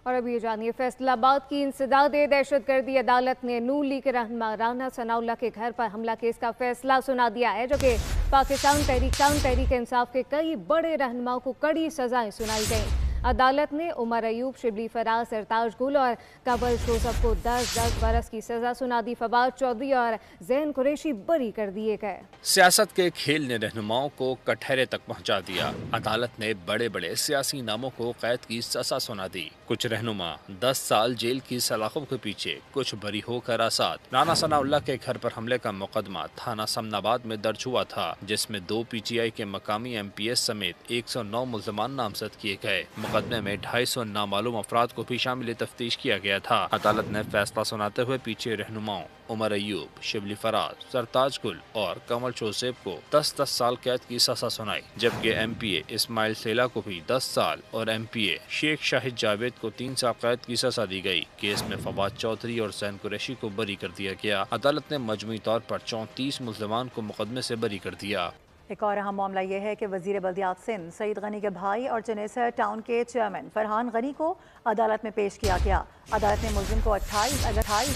और अब ये जानिए, फैसलाबाद की इंसदाद दहशतगर्दी अदालत ने नून लीग के रहनुमा राना सनाउल्लाह के घर पर हमला केस का फैसला सुना दिया है, जो कि पाकिस्तान तहरीक इंसाफ के कई बड़े रहनुमाओं को कड़ी सजाएं सुनाई गई। अदालत ने उमर अयूब, शिबली फराज, सरताज गुल और काबल जोसेफ को 10-10 बरस की सजा सुना दी। फवाद चौधरी और जैन कुरैशी बरी कर दिए गए। सियासत के खेल ने रहनुमाओं को कटहरे तक पहुंचा दिया। अदालत ने बड़े बड़े सियासी नामों को कैद की सजा सुना दी। कुछ रहनुमा 10 साल जेल की सलाखों के पीछे, कुछ बरी होकर आजाद। राना सनाउल्लाह के घर पर हमले का मुकदमा थाना समनाबाद में दर्ज हुआ था, जिसमें 2 PTI के मकामी MPS समेत 109 मुल्ज़मान नामजद किए गए। मुकदमे में 250 नामालूम अफराद को भी शामिल तफ्तीश किया गया था। अदालत ने फैसला सुनाते हुए पीछे रहनुमाओं उमर अयूब, शिबली फराज, सरताज गुल और कमल जोसेफ को 10-10 साल कैद की सजा सुनाई, जबकि MPA इस्माइल सेला को भी 10 साल और MPA शेख शाहिद जावेद को 3 साल कैद की सजा दी गई। केस में फवाद चौधरी और जैन कुरैशी को बरी कर दिया गया। अदालत ने मजमूई तौर पर 34 मुल्ज़मान को मुकदमे से बरी कर दिया। एक और अहम मामला ये है कि वज़ीर बल्दियात सिंध सईद गनी के भाई और चनेसर टाउन के चेयरमैन फरहान गनी को अदालत में पेश किया गया। अदालत ने मुलजिम को 28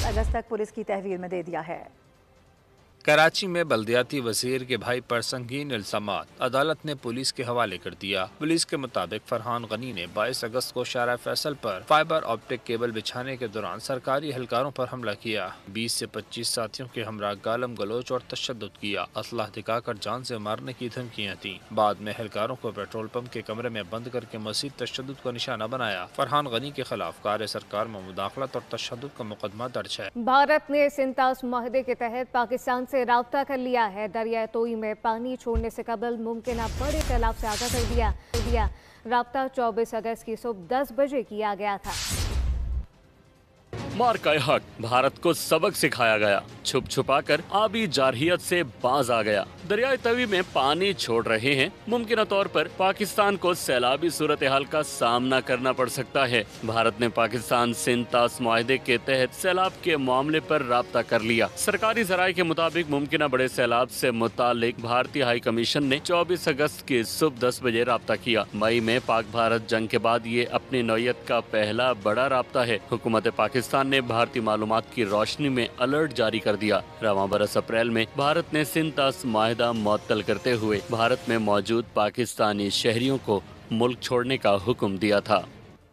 अगस्त तक पुलिस की तहवील में दे दिया है। कराची में बल्दियाती वजीर के भाई पर संगीन इल्जामात अदालत ने पुलिस के हवाले कर दिया। पुलिस के मुताबिक फरहान गनी ने 22 अगस्त को शारा फैसल पर फाइबर ऑप्टिक केबल बिछाने के दौरान सरकारी एहलकारों पर हमला किया। 20 से 25 साथियों के हमरा गालम गलोच और तशद्दुद किया। असलाह दिखाकर जान से मारने की धमकियाँ दी। बाद में एहलकारों को पेट्रोल पंप के कमरे में बंद करके मजीद तशद्दुद का निशाना बनाया। फरहान गनी के खिलाफ कार्य सरकार में मुदाखलत और तशद्दुद का मुकदमा दर्ज है। भारत ने सिंतास मुआहदे के तहत पाकिस्तान से राब्ता कर लिया है। दरिया तोई में पानी छोड़ने से कबल मुमकिन बड़े सैलाब से आगाह कर दिया। राब्ता 24 अगस्त की सुबह 10 बजे किया गया था। मार्का हक, भारत को सबक सिखाया गया। छुप छुपा कर आबी जारहियत से बाज आ गया। दरियाई तवी में पानी छोड़ रहे हैं। मुमकिन तौर पर पाकिस्तान को सैलाबी सूरत हाल का सामना करना पड़ सकता है। भारत ने पाकिस्तान सिंतास मुआहदे के तहत सैलाब के मामले पर राब्ता कर लिया। सरकारी जराये के मुताबिक मुमकिन बड़े सैलाब से मुतालिक भारतीय हाई कमीशन ने 24 अगस्त की सुबह 10 बजे राब्ता किया। मई में पाक भारत जंग के बाद ये अपनी नौयत का पहला बड़ा राब्ता है। हुकूमत पाकिस्तान ने भारतीय मालूमात की रोशनी में अलर्ट जारी कर दिया। रवां बरस अप्रैल में भारत ने सिंतास मुआहदा मुअत्तल करते हुए भारत में मौजूद पाकिस्तानी शहरियों को मुल्क छोड़ने का हुक्म दिया था।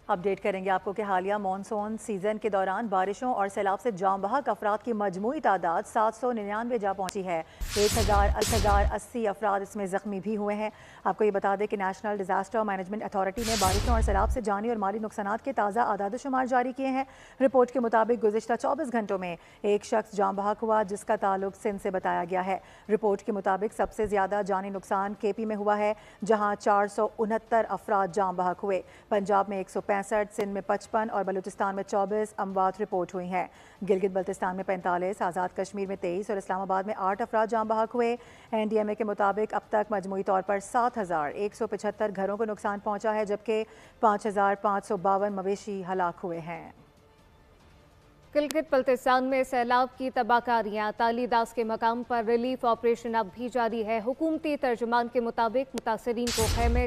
अपडेट करेंगे आपको कि हालिया मानसून सीजन के दौरान बारिशों और सैलाब से जाम बहक अफराद की मजमूई तादाद 799 जा पहुंची है। 1080 अफराद इसमें जख्मी भी हुए हैं। आपको ये बता दें कि नेशनल डिजास्टर मैनेजमेंट अथॉरिटी ने बारिशों और सैलाब से जानी और माली नुकसानात के ताज़ा आदाद शुमार जारी किए हैं। रिपोर्ट के मुताबिक गुज़िश्ता 24 घंटों में एक शख्स जाम बहक हुआ, जिसका ताल्लुक सिंध से बताया गया है। रिपोर्ट के मुताबिक सबसे ज्यादा जानी नुकसान KP में हुआ है, जहाँ 469 अफराद जाम बहक हुए। पंजाब में 165, सिंध में 55 और बलूचिस्तान में 24 अमवात रिपोर्ट हुई हैं। गिलगित बल्तिस्तान में 45, आज़ाद कश्मीर में 23 और इस्लामाबाद में 8 अफराद जाम बहक हुए। NDMA के मुताबिक अब तक मजमूई तौर पर 7175 घरों को नुकसान पहुंचा है, जबकि 5552 मवेशी हलाक हुए हैं। गिलगित बल्तिस्तान में सैलाब की तबाहकारियां। तालीदास के मकाम पर रिलीफ ऑपरेशन अब भी जारी है। हुकूमती तर्जुमान के मुताबिक मुतासरीन को खेमे,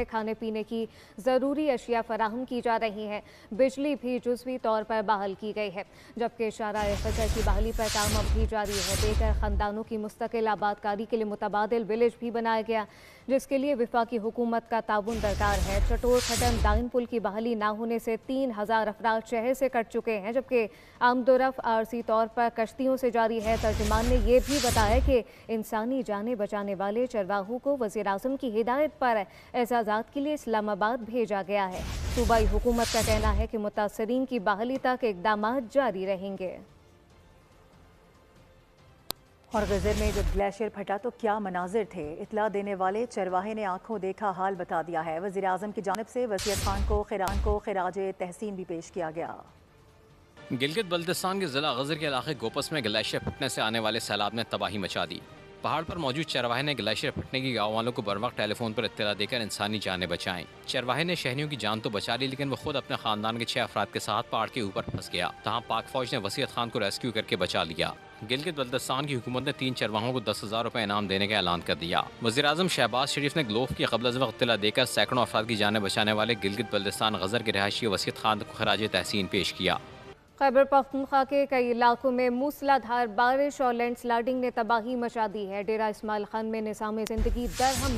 खाने पीने की ज़रूरी अशिया फराहम की जा रही हैं। बिजली भी जुज़वी तौर पर बहाल की गई है, जबकि शाराए फजर की बहाली पर काम अब भी जारी है। बेघर ख़ानदानों की मुस्तकिल आबादकारी के लिए मुतबादिल विलेज भी बनाया गया, जिसके लिए वफाकी हुकूमत का ताउन दरकार है। चटोर खटन दाइन पुल की बहाली ना होने से 3000 अफराद शहर से कट चुके हैं, जबकि आमदोरफ आरसी तौर पर कश्तियों से जारी है। तर्जुमान ने यह भी बताया कि इंसानी जानें बचाने वाले चरवाहू को वज़ीर आज़म की हिदायत पर एजाज़ात के लिए इस्लामाबाद भेजा गया है। सूबाई हुकूमत का कहना है कि मुतासरीन की बहाली तक इक़दाम जारी रहेंगे। और गज़र में जब ग्लेशियर फटा तो क्या मनाजिर थे, इतला देने वाले चरवाहे ने आंखों देखा हाल बता दिया है। वज़ीर आज़म की जानिब से वसीयत खान को खिरान को खिराज तहसीन भी पेश किया गया। गिलगित बल्तिस्तान के ज़िला गज़र के इलाके गोपस में ग्लेशियर फटने से आने वाले सैलाब ने तबाही मचा दी। पहाड़ पर मौजूद चरवाहे ने ग्लेशियर फटने की गाँव वालों को बर वक्त टेलीफोन पर इत्तला देकर इंसानी जानें बचाएं। चरवाहे ने शहरियों की जान तो बचा ली, लेकिन वो खुद अपने खानदान के 6 अफराद के साथ पहाड़ के ऊपर फंस गया। तहाँ पाक फौज ने वसीयत खान को रेस्क्यू करके बचा लिया। गिलगित बल्तिस्तान की हुकूमत ने 3 चरवाहों को 10,000 रुपए इनाम देने का ऐलान कर दिया। वज़ीर-ए-आज़म शहबाज शरीफ ने ग्लोफ की क़ब्ल अज़ वक्त इत्तला देकर सैकड़ों अफराद की जानें बचाने वाले गिलगित बल्तिस्तान गज़र के रहायशी वसीयत खान को खराज तहसीन पेश किया। खैबर पख्तूनख्वा के कई इलाकों में मूसलाधार बारिश और लैंडस्लाइडिंग ने तबाही मचा दी है। डेरा इस्माइल खान में निज़ाम ज़िंदगी दरहम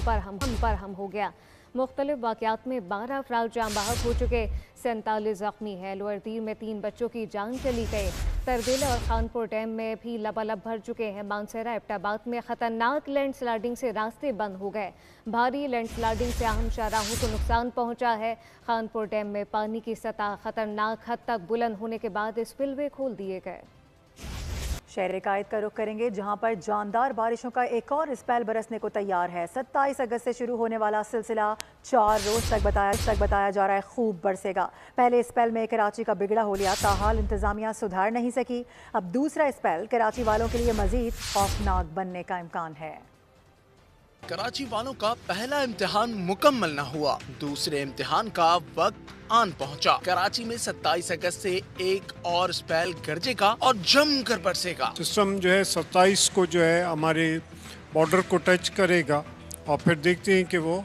बरहम हो गया। मुख्तलिफ वाक़यात में 12 अफराद जाँ बहक हो चुके, 47 ज़ख्मी है। लोअर दीर में 3 बच्चों की जान चली गई। तरबेला और खानपुर डैम में भी लबालब भर चुके हैं। मानसरा एबटाबाद में खतरनाक लैंडस्लाइडिंग से रास्ते बंद हो गए। भारी लैंडस्लाइडिंग से अहम शाहराहों को नुकसान पहुंचा है। खानपुर डैम में पानी की सतह खतरनाक हद तक बुलंद होने के बाद स्पिलवे खोल दिए गए। शहर कायद का रुख करेंगे, जहां पर जानदार बारिशों का एक और स्पेल बरसने को तैयार है। 27 अगस्त से शुरू होने वाला सिलसिला 4 रोज तक बताया जा रहा है खूब बरसेगा। पहले स्पेल में कराची का बिगड़ा होलिया ताहाल इंतजामिया सुधार नहीं सकी। अब दूसरा स्पेल कराची वालों के लिए मजीद खौफनाक बनने का इम्कान है। कराची वालों का पहला इम्तिहान मुकम्मल न हुआ, दूसरे इम्तिहान का वक्त आन पहुंचा। कराची में 27 अगस्त से एक और स्पेल गरजेगा और जमकर बरसेगा। सिस्टम जो है 27 को जो है हमारे बॉर्डर को टच करेगा और फिर देखते हैं कि वो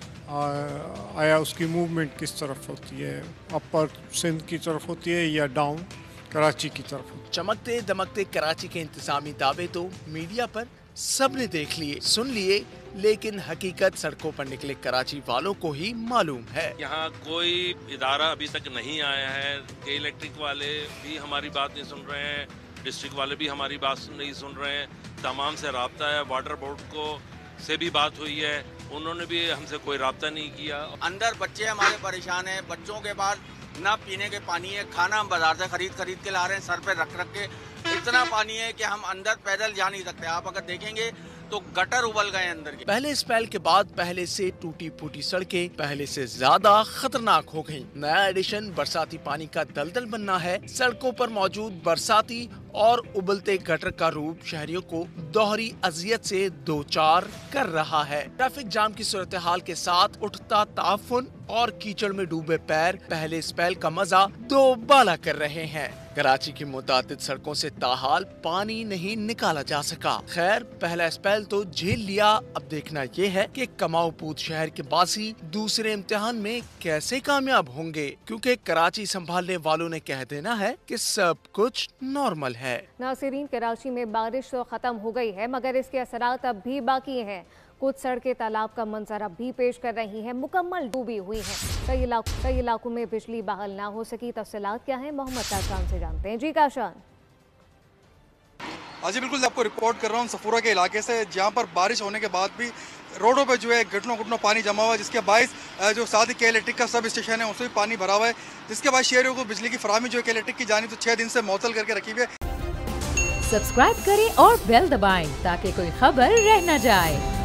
आया उसकी मूवमेंट किस तरफ होती है, अपर सिंध की तरफ होती है या डाउन कराची की तरफ होती है। चमकते दमकते कराची के इंतजामी दावे तो मीडिया पर सबने देख लिए, सुन लिए, लेकिन हकीकत सड़कों पर निकले कराची वालों को ही मालूम है। यहाँ कोई इदारा अभी तक नहीं आया है। के इलेक्ट्रिक वाले भी हमारी बात नहीं सुन रहे हैं, डिस्ट्रिक्ट वाले भी हमारी बात नहीं सुन रहे हैं। तमाम से राब्ता है, वाटर बोर्ड को से भी बात हुई है, उन्होंने भी हमसे कोई राब्ता नहीं किया। अंदर बच्चे हमारे परेशान हैं, बच्चों के पास ना पीने के पानी है, खाना हम बाजार से खरीद के ला रहे हैं, सर पे रख के। इतना पानी है कि हम अंदर पैदल जा नहीं सकते। आप अगर देखेंगे तो गटर उबल गए अंदर के। पहले स्पेल के बाद पहले से टूटी फूटी सड़कें पहले से ज्यादा खतरनाक हो गयी। नया एडिशन बरसाती पानी का दलदल बनना है। सड़कों पर मौजूद बरसाती और उबलते गटर का रूप शहरियों को दोहरी अजियत से दो चार कर रहा है। ट्रैफिक जाम की सूरत हाल के साथ उठता ताफुन और कीचड़ में डूबे पैर पहले स्पेल का मजा दोबाला कर रहे हैं। कराची की मुतादिद सड़कों से ताहाल पानी नहीं निकाला जा सका। खैर, पहला स्पेल तो झेल लिया। अब देखना ये है कि कमाऊ पूत शहर के बासी दूसरे इम्तिहान में कैसे कामयाब होंगे, क्योंकि कराची संभालने वालों ने कह देना है कि सब कुछ नॉर्मल है। नासिरीन, कराची में बारिश तो खत्म हो गई है, मगर इसके असरात अब भी बाकी हैं। कुछ सड़कें तालाब का मंजर अब भी पेश कर रही हैं, मुकम्मल डूबी हुई हैं। कई इलाकों में बिजली बहाल ना हो सकी। तफसीलात क्या हैं, मोहम्मद काशान से जानते हैं। जी काशान। जी बिल्कुल, आपको रिपोर्ट कर रहा हूँ सफूरा के इलाके से, जहाँ पर बारिश होने के बाद भी रोडों पे जो है घुटनों पानी जमा हुआ है, जिसके बायस जो साथ ही के इलेक्ट्रिक का सब स्टेशन है उसमें भी पानी भरा हुआ है, जिसके बाद शहरियों को बिजली की फराहमी जो है के इलेक्ट्रिक की जानिब से 6 दिन से मुअत्तल करके रखी हुई है। सब्सक्राइब करें और बेल दबाएं ताकि कोई खबर रह न जाए।